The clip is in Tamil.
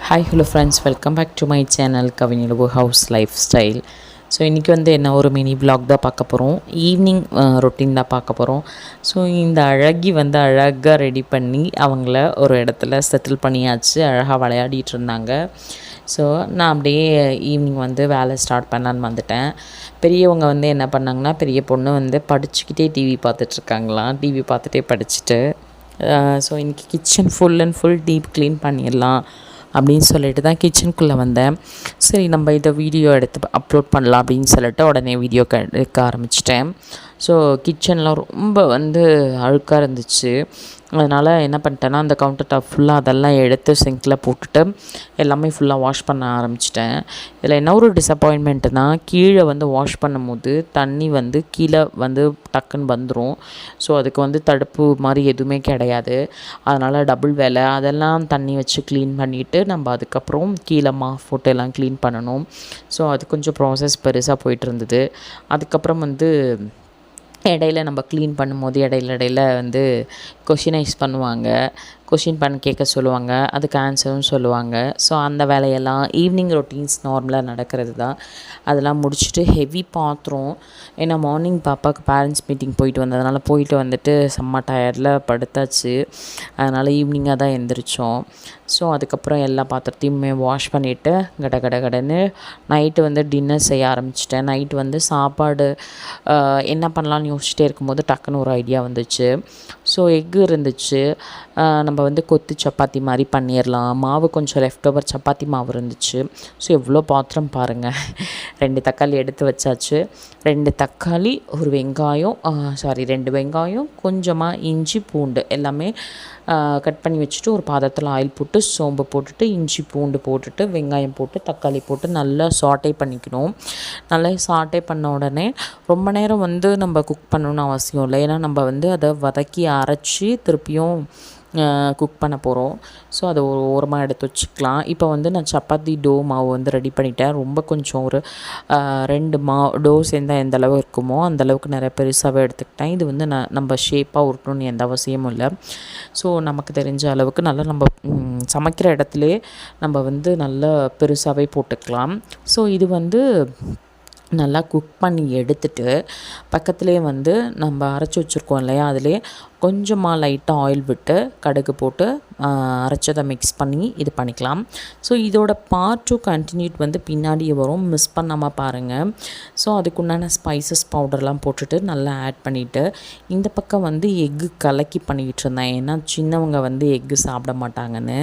Hi hello friends, welcome back to my channel Kavinilavu house life style. So இன்றைக்கி என்ன ஒரு மினி பிளாக் தான் பார்க்க போகிறோம். ஈவினிங் ரொட்டீன் தான் பார்க்க போகிறோம். ஸோ இந்த அழகி அழகாக ரெடி பண்ணி அவங்கள ஒரு இடத்துல செட்டில் பண்ணியாச்சு. அழகாக விளையாடிட்டு இருந்தாங்க. ஸோ நான் அப்படியே ஈவினிங் வேலை ஸ்டார்ட் பண்ணான்னு வந்துட்டேன். பெரியவங்க என்ன பண்ணாங்கன்னா, பெரிய பொண்ணு படிச்சுக்கிட்டே டிவி பார்த்துட்ருக்காங்களாம். டிவி பார்த்துட்டே படிச்சுட்டு ஸோ இன்றைக்கி kitchen full and full deep clean பண்ணிடலாம் அப்படின்னு சொல்லிட்டு தான் கிச்சனுக்குள்ளே வந்தேன். சரி, நம்ம இதை வீடியோ எடுத்து அப்லோட் பண்ணலாம் அப்படின்னு சொல்லிட்டு உடனே வீடியோ எடுக்க ஆரம்பிச்சிட்டேன். ஸோ கிச்சன்லாம் ரொம்ப அழுக்காக இருந்துச்சு. அதனால் என்ன பண்ணிட்டேன்னா, அந்த கவுண்டர் டாப் ஃபுல்லாக அதெல்லாம் எடுத்து சிங்கில் போட்டுட்டு எல்லாமே ஃபுல்லாக வாஷ் பண்ண ஆரம்பிச்சிட்டேன். இதில் என்ன ஒரு டிசப்பாயின்மெண்ட்டுனால், கீழே வாஷ் பண்ணும் போது தண்ணி கீழே டக்குன்னு வந்துடும். ஸோ அதுக்கு தடுப்பு மாதிரி எதுவுமே கிடையாது. அதனால் டபுள் வேலை. அதெல்லாம் தண்ணி வச்சு க்ளீன் பண்ணிவிட்டு நம்ம அதுக்கப்புறம் கீழே மாஃப் போட்டு எல்லாம் க்ளீன் பண்ணணும். ஸோ அது கொஞ்சம் ப்ராசஸ் பெருசாக போயிட்டு இருந்தது. அதுக்கப்புறம் இடையில நம்ம க்ளீன் பண்ணும்போது இடையில கொஷினைஸ் பண்ணுவாங்க. கொஷின் பண்ண கேட்க சொல்லுவாங்க, அதுக்கு ஆன்சரும் சொல்லுவாங்க. ஸோ அந்த வேலையெல்லாம் ஈவினிங் ரொட்டீன்ஸ் நார்மலாக நடக்கிறது தான். அதெல்லாம் முடிச்சுட்டு ஹெவி பாத்திரம். ஏன்னா மார்னிங் பாப்பாவுக்கு பேரண்ட்ஸ் மீட்டிங் போயிட்டு செம்ம டயர்டில் படுத்தாச்சு. அதனால் ஈவினிங்காக தான் எழுந்திரிச்சோம். ஸோ அதுக்கப்புறம் எல்லா பாத்திரத்தையுமே வாஷ் பண்ணிவிட்டு கடன்னு நைட்டு டின்னர் செய்ய ஆரம்பிச்சிட்டேன். நைட்டு சாப்பாடு என்ன பண்ணலான்னு யோசிச்சுட்டே இருக்கும்போது டக்குன்னு ஒரு ஐடியா வந்துச்சு. ஸோ எக்கு இருந்துச்சு. நம்ம கொத்து சப்பாத்தி மாதிரி பண்ணிடலாம். மாவு கொஞ்சம் லெஃப்ட் ஓவர் சப்பாத்தி மாவு இருந்துச்சு. ஸோ எவ்வளோ பாத்திரம் பாருங்கள். 2 தக்காளி எடுத்து வச்சாச்சு. 2 தக்காளி, 1 வெங்காயம், 2 வெங்காயம், கொஞ்சமாக இஞ்சி பூண்டு எல்லாமே கட் பண்ணி வச்சுட்டு ஒரு பாத்திரத்தில் ஆயில் போட்டு சோம்பு போட்டுட்டு இஞ்சி பூண்டு போட்டுட்டு வெங்காயம் போட்டு தக்காளி போட்டு நல்லா சாட்டே பண்ணிக்கணும். நல்லா சாட்டே பண்ண உடனே ரொம்ப நேரம் நம்ம குக் பண்ணணும்னு அவசியம் இல்லை. ஏன்னா நம்ம அதை வதக்கி அரைச்சி திருப்பியும் குக் பண்ண போகிறோம். ஸோ அதை ஒரு ஓரமாக எடுத்து வச்சுக்கலாம். இப்போ நான் சப்பாத்தி டோ மாவு ரெடி பண்ணிட்டேன். ரொம்ப கொஞ்சம் ஒரு 2 டோ சேர்ந்தால் எந்த அளவு இருக்குமோ அந்தளவுக்கு நிறைய பெருசாகவே எடுத்துக்கிட்டேன். இது நம்ம ஷேப்பாக உருட்டணும்னு எந்த அவசியமும் இல்லை. ஸோ நமக்கு தெரிஞ்ச அளவுக்கு நல்லா நம்ம சமைக்கிற இடத்துலே நம்ம நல்லா பெருசாகவே போட்டுக்கலாம். ஸோ இது நல்லா குக் பண்ணி எடுத்துட்டு பக்கத்துலேயே நம்ம அரைச்சி வச்சுருக்கோம் இல்லையா, அதிலே கொஞ்சமாக லைட்டாக ஆயில் விட்டு கடுகு போட்டு அரைச்சதை மிக்ஸ் பண்ணி இது பண்ணிக்கலாம். ஸோ இதோட பார்ட் 2 கண்டினியூட் பின்னாடியே வரும், மிஸ் பண்ணாமல் பாருங்கள். ஸோ அதுக்குண்டான ஸ்பைசஸ் பவுடர்லாம் போட்டுட்டு நல்லா ஆட் பண்ணிவிட்டு இந்த பக்கம் எக்கு கலக்கி பண்ணிக்கிட்டு இருந்தேன். ஏன்னா சின்னவங்க எக்கு சாப்பிட மாட்டாங்கன்னு.